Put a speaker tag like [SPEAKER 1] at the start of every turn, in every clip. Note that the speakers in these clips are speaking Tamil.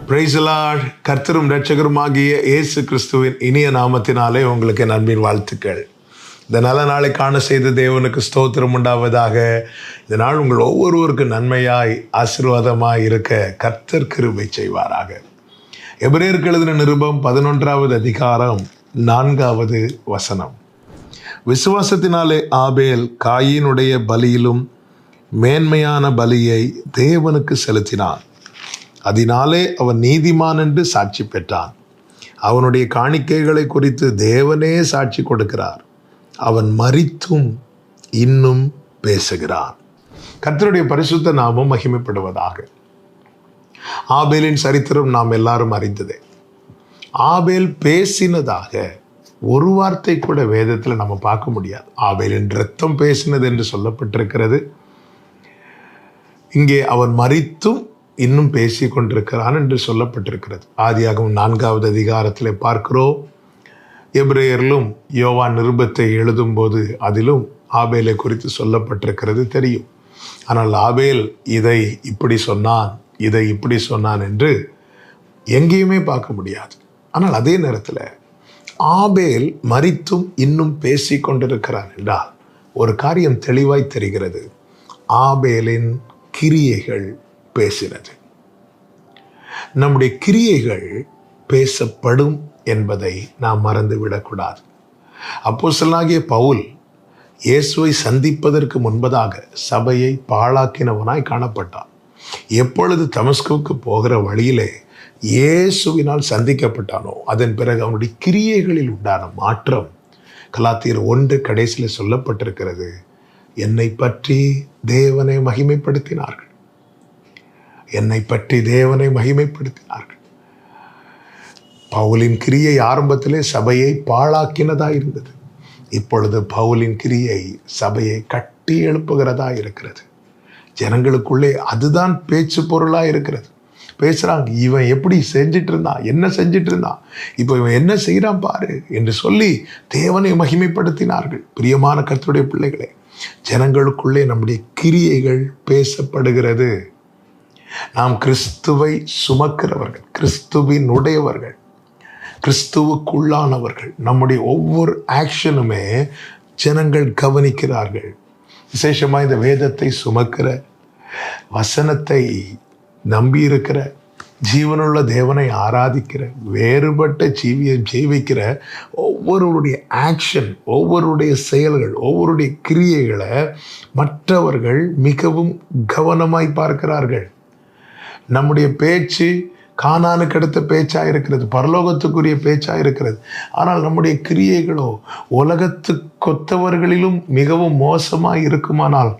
[SPEAKER 1] Praise the Lord. கர்த்தரும் இரட்சகருமாகிய இயேசு கிறிஸ்துவின் இனிய நாமத்தினாலே உங்களுக்கு என் அன்பின் வாழ்த்துக்கள். இந்த நல்ல நாளை காண செய்த தேவனுக்கு ஸ்தோத்திரம் உண்டாவதாக. இந்த நாள் உங்கள் ஒவ்வொருவருக்கும் நன்மையாய் ஆசீர்வாதமாய் இருக்க கர்த்தர் கிருபை செய்வாராக. எபிரேயருக்கு எழுதின நிருபம் 11வது அதிகாரம் 4வது வசனம். விசுவாசத்தினாலே ஆபேல் காயினுடைய பலியிலும் மேன்மையான பலியை தேவனுக்கு செலுத்தினான். அதனாலே அவன் நீதிமான் என்று சாட்சி பெற்றான். அவனுடைய காணிக்கைகளை குறித்து தேவனே சாட்சி கொடுக்கிறார். அவன் மரித்தும் இன்னும் பேசுகிறான். கர்த்தருடைய பரிசுத்த நாமம் மகிமைப்படுவதாக. ஆபேலின் சரித்திரம் நாம் எல்லாரும் அறிந்ததே. ஆபேல் பேசினதாக ஒரு வார்த்தை கூட வேதத்தில் நம்ம பார்க்க முடியாது. ஆபேலின் இரத்தம் பேசினது என்று சொல்லப்பட்டிருக்கிறது. இங்கே அவன் மரித்தும் இன்னும் பேசி கொண்டிருக்கிறான் என்று சொல்லப்பட்டிருக்கிறது. ஆதியாகமம் 4வது அதிகாரத்தில் பார்க்கிறோம். எபிரேயரிலும் யோவான் நிருபத்தை எழுதும்போது அதிலும் ஆபேலை குறித்து சொல்லப்பட்டிருக்கிறது தெரியும். ஆனால் ஆபேல் இதை இப்படி சொன்னான், இதை இப்படி சொன்னான் என்று எங்கேயுமே பார்க்க முடியாது. ஆனால் அதே நேரத்தில் ஆபேல் மரித்தும் இன்னும் பேசி கொண்டிருக்கிறான் என்றால் ஒரு காரியம் தெளிவாய் தெரிகிறது. ஆபேலின் கிரியைகள் பேசினது. நம்முடைய கிரியைகள் பேசப்படும் என்பதை நாம் மறந்துவிடக்கூடாது. அப்போஸ்தலனாகிய பவுல் இயேசுவை சந்திப்பதற்கு முன்பதாக சபையை பாழாக்கினவனாய் காணப்பட்டான். எப்பொழுது தமஸ்குவுக்கு போகிற வழியிலே இயேசுவினால் சந்திக்கப்பட்டானோ அதன் பிறகு அவனுடைய கிரியைகளில் உண்டான மாற்றம் கலாத்தியர் 1 கடைசியில் சொல்லப்பட்டிருக்கிறது. என்னை பற்றி தேவனை மகிமைப்படுத்தினார்கள். என்னை பற்றி தேவனை மகிமைப்படுத்தினார்கள். பவுலின் கிரியை ஆரம்பத்திலே சபையை பாழாக்கினதா இருந்தது. இப்பொழுது பவுலின் கிரியை சபையை கட்டி எழுப்புகிறதா இருக்கிறது. ஜனங்களுக்குள்ளே அதுதான் பேச்சு பொருளா இருக்கிறது. பேசுறாங்க, இவன் எப்படி செஞ்சிட்டு இருந்தான், என்ன செஞ்சிட்டு இருந்தான், இப்போ இவன் என்ன செய்யறான் பாரு என்று சொல்லி தேவனை மகிமைப்படுத்தினார்கள். பிரியமான கர்த்தருடைய பிள்ளைகளே, ஜனங்களுக்குள்ளே நம்முடைய கிரியைகள் பேசப்படுகிறது. நாம் கிறிஸ்துவை சுமக்கிறவர்கள், கிறிஸ்துவின் உடையவர்கள், கிறிஸ்துவுக்குள்ளானவர்கள். நம்முடைய ஒவ்வொரு ஆக்ஷனுமே ஜனங்கள் கவனிக்கிறார்கள். விசேஷமாக இந்த வேதத்தை சுமக்கிற, வசனத்தை நம்பியிருக்கிற, ஜீவனுள்ள தேவனை ஆராதிக்கிற, வேறுபட்ட ஜீவியம் ஜீவிக்கிற ஒவ்வொருடைய ஆக்ஷன், ஒவ்வொருடைய செயல்கள், ஒவ்வொருடைய கிரியைகளை மற்றவர்கள் மிகவும் கவனமாய் பார்க்கிறார்கள். நம்முடைய பேச்சு கானானுக்கு அடுத்த பேச்சாக இருக்கிறது, பரலோகத்துக்குரிய பேச்சாக இருக்கிறது. ஆனால் நம்முடைய கிரியைகளோ உலகத்துக்கொத்தவர்களிலும் மிகவும் மோசமாக இருக்குமானால்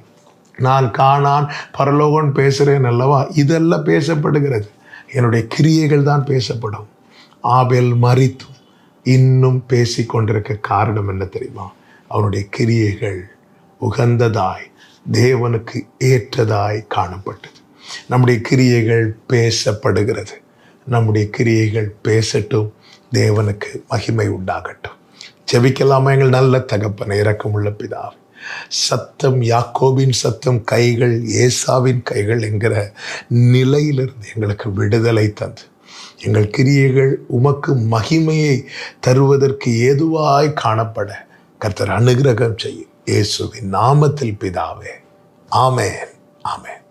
[SPEAKER 1] நான் கானான் பரலோகம் பேசுகிறேன் அல்லவா, இதெல்லாம் பேசப்படுகிறது. என்னுடைய கிரியைகள் தான் பேசப்படும். ஆபேல் மரித்தும் இன்னும் பேசி கொண்டிருக்க காரணம் என்ன தெரியுமா? அவனுடைய கிரியைகள் உகந்ததாய் தேவனுக்கு ஏற்றதாய் காணப்பட்டது. நம்முடைய கிரியைகள் பேசப்படுகிறது. நம்முடைய கிரியைகள் பேசட்டும், தேவனுக்கு மகிமை உண்டாகட்டும். ஜெபிக்கலாமா? எங்கள் நல்ல தகப்பனே, இரக்கமுள்ள பிதாவே, சத்தம் யாக்கோபின் சத்தம், கைகள் ஏசாவின் கைகள் என்கிற நிலையிலிருந்து எங்களுக்கு விடுதலை தந்து எங்கள் கிரியைகள் உமக்கு மகிமையை தருவதற்கு ஏதுவாய் காணப்பட கர்த்தர் அனுக்கிரகம் செய்யும். இயேசுவின் நாமத்தில் பிதாவே, ஆமென், ஆமென்.